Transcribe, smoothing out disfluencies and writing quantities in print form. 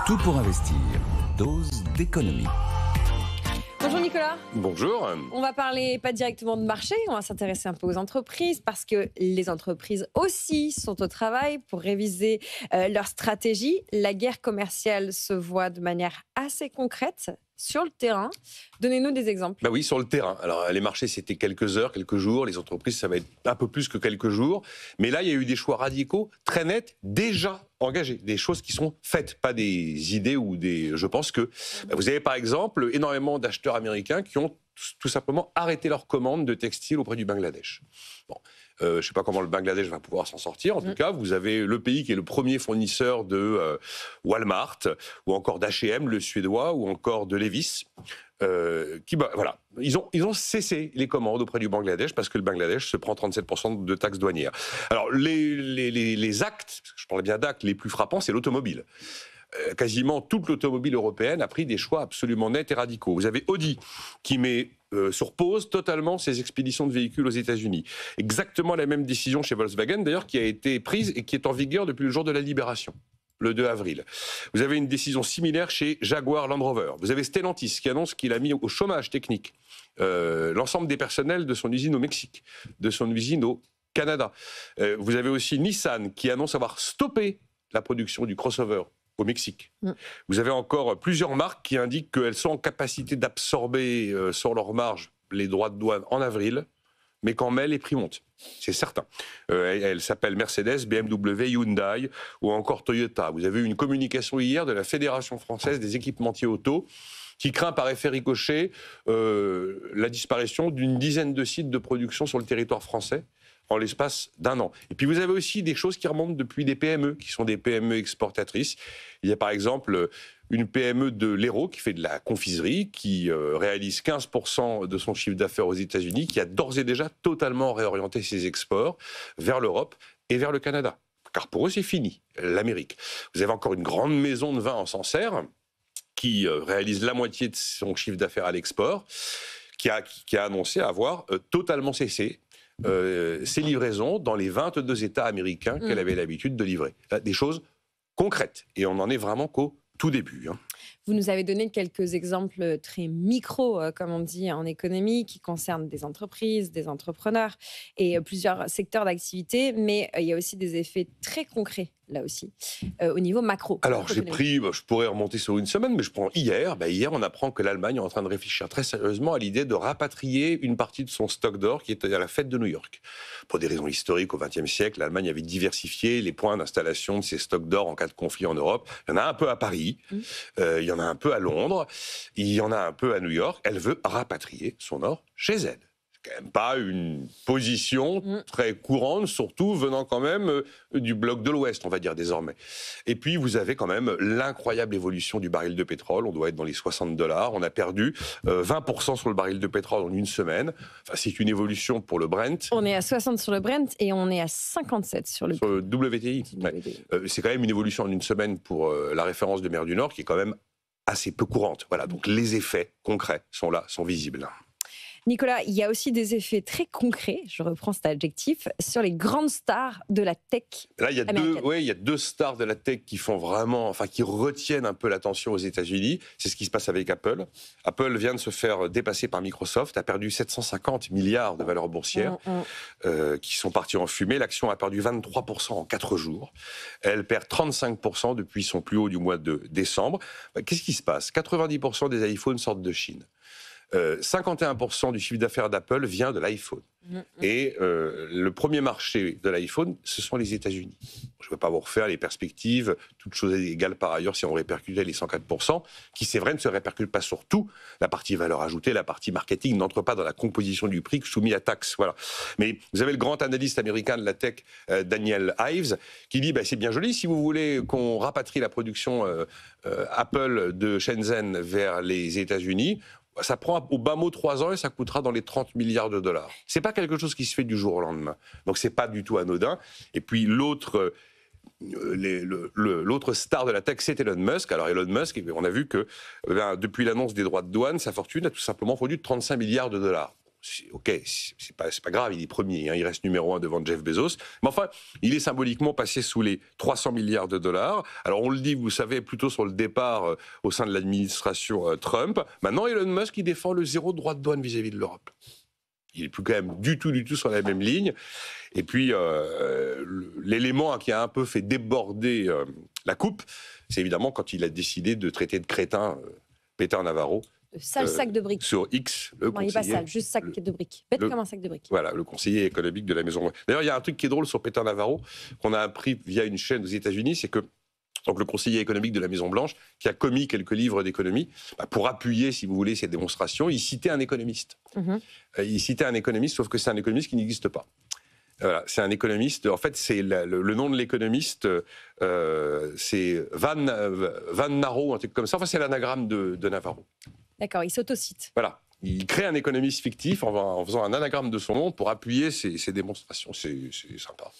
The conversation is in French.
Tout pour investir. Dose d'économie. Bonjour Nicolas. Bonjour. On va parler pas directement de marché, on va s'intéresser un peu aux entreprises parce que les entreprises aussi sont au travail pour réviser leur stratégie. La guerre commerciale se voit de manière assez concrète sur le terrain. Donnez-nous des exemples. Bah oui, sur le terrain. Alors, les marchés, c'était quelques heures, quelques jours. Les entreprises, ça va être un peu plus que quelques jours. Mais là, il y a eu des choix radicaux, très nets, déjà engagés. Des choses qui sont faites, pas des idées ou des... Je pense que... Vous avez, par exemple, énormément d'acheteurs américains qui ont tout simplement arrêté leurs commandes de textiles auprès du Bangladesh. Bon. Je ne sais pas comment le Bangladesh va pouvoir s'en sortir. En tout cas, vous avez le pays qui est le premier fournisseur de Walmart, ou encore d'H&M, le suédois, ou encore de Levi's, voilà. Ils ont cessé les commandes auprès du Bangladesh parce que le Bangladesh se prend 37% de taxes douanières. Alors, les actes, je parle bien d'actes, les plus frappants, c'est l'automobile. Quasiment toute l'automobile européenne a pris des choix absolument nets et radicaux. Vous avez Audi qui met sur pause totalement ses expéditions de véhicules aux États-Unis. Exactement la même décision chez Volkswagen, d'ailleurs, qui a été prise et qui est en vigueur depuis le jour de la libération, le 2 avril. Vous avez une décision similaire chez Jaguar Land Rover. Vous avez Stellantis qui annonce qu'il a mis au chômage technique l'ensemble des personnels de son usine au Mexique, de son usine au Canada. Vous avez aussi Nissan qui annonce avoir stoppé la production du crossover au Mexique. Vous avez encore plusieurs marques qui indiquent qu'elles sont en capacité d'absorber sur leur marge les droits de douane en avril, mais qu'en mai, les prix montent. C'est certain. Elles s'appellent Mercedes, BMW, Hyundai ou encore Toyota. Vous avez eu une communication hier de la Fédération française des équipementiers auto qui craint par effet ricochet la disparition d'une dizaine de sites de production sur le territoire français en l'espace d'un an. Et puis vous avez aussi des choses qui remontent depuis des PME, qui sont des PME exportatrices. Il y a par exemple une PME de l'Hérault qui fait de la confiserie, qui réalise 15% de son chiffre d'affaires aux États-Unis, qui a d'ores et déjà totalement réorienté ses exports vers l'Europe et vers le Canada. Car pour eux, c'est fini, l'Amérique. Vous avez encore une grande maison de vin en Sancerre qui réalise la moitié de son chiffre d'affaires à l'export, qui a annoncé avoir totalement cessé ces livraisons dans les 22 États américains qu'elle avait l'habitude de livrer. Des choses concrètes. Et on n'en est vraiment qu'au tout début. Vous nous avez donné quelques exemples très micro, comme on dit en économie, qui concernent des entreprises, des entrepreneurs et plusieurs secteurs d'activité. Mais il y a aussi des effets très concrets, là aussi, au niveau macro. Alors, j'ai pris, je pourrais remonter sur une semaine, mais je prends hier. Hier, on apprend que l'Allemagne est en train de réfléchir très sérieusement à l'idée de rapatrier une partie de son stock d'or qui était à la fête de New York. Pour des raisons historiques, au XXe siècle, l'Allemagne avait diversifié les points d'installation de ses stocks d'or en cas de conflit en Europe. Il y en a un peu à Paris, il y en a un peu à Londres, il y en a un peu à New York. Elle veut rapatrier son or chez elle. Quand même pas une position très courante, surtout venant quand même du bloc de l'Ouest, on va dire désormais. Et puis vous avez quand même l'incroyable évolution du baril de pétrole. On doit être dans les $60. On a perdu 20% sur le baril de pétrole en une semaine. Enfin, c'est une évolution pour le Brent. On est à 60 sur le Brent et on est à 57 sur le WTI. Ouais. C'est quand même une évolution en une semaine pour la référence de mer du Nord qui est quand même assez peu courante. Voilà, donc les effets concrets sont là, sont visibles. Nicolas, il y a aussi des effets très concrets, je reprends cet adjectif, sur les grandes stars de la tech. Là, il y a deux stars de la tech qui font vraiment, qui retiennent un peu l'attention aux États-Unis. C'est ce qui se passe avec Apple. Apple vient de se faire dépasser par Microsoft, a perdu 750 milliards de valeurs boursières qui sont parties en fumée. L'action a perdu 23% en 4 jours. Elle perd 35% depuis son plus haut du mois de décembre. Qu'est-ce qui se passe ? 90% des iPhones sortent de Chine. 51% du chiffre d'affaires d'Apple vient de l'iPhone. Et le premier marché de l'iPhone, ce sont les États-Unis. Je ne vais pas vous refaire les perspectives, toutes choses égales par ailleurs, si on répercutait les 104%, qui, c'est vrai, ne se répercutent pas sur tout. La partie valeur ajoutée, la partie marketing n'entre pas dans la composition du prix soumis à taxe. Voilà. Mais vous avez le grand analyste américain de la tech, Daniel Ives, qui dit c'est bien joli, si vous voulez qu'on rapatrie la production Apple de Shenzhen vers les États-Unis, ça prend au bas mot 3 ans et ça coûtera dans les 30 milliards de dollars. C'est pas quelque chose qui se fait du jour au lendemain. Donc c'est pas du tout anodin. Et puis l'autre star de la tech, c'est Elon Musk. Alors Elon Musk, on a vu que depuis l'annonce des droits de douane, sa fortune a tout simplement produit 35 milliards de dollars. OK, c'est pas grave, il est premier, hein, il reste numéro 1 devant Jeff Bezos. Mais enfin, il est symboliquement passé sous les 300 milliards de dollars. Alors on le dit, vous savez, plutôt sur le départ au sein de l'administration Trump. Maintenant, Elon Musk, il défend le zéro droit de douane vis-à-vis de l'Europe. Il n'est plus quand même du tout sur la même ligne. Et puis, l'élément qui a un peu fait déborder la coupe, c'est évidemment quand il a décidé de traiter de crétin Peter Navarro. Sale sac de briques. Sur X, le conseiller. Il n'est pas sale, juste sac de briques. Bête comme un sac de briques. Voilà, le conseiller économique de la Maison. D'ailleurs, il y a un truc qui est drôle sur Peter Navarro, qu'on a appris via une chaîne aux États-Unis, c'est que donc le conseiller économique de la Maison-Blanche, qui a commis quelques livres d'économie, pour appuyer, si vous voulez, ses démonstrations, il citait un économiste. Il citait un économiste, sauf que c'est un économiste qui n'existe pas. Voilà, c'est un économiste. En fait, c'est le nom de l'économiste, c'est Van Naro, un truc comme ça. Enfin, c'est l'anagramme de Navarro. D'accord, il s'autocite. Voilà. Il crée un économiste fictif en faisant un anagramme de son nom pour appuyer ses démonstrations. C'est sympa.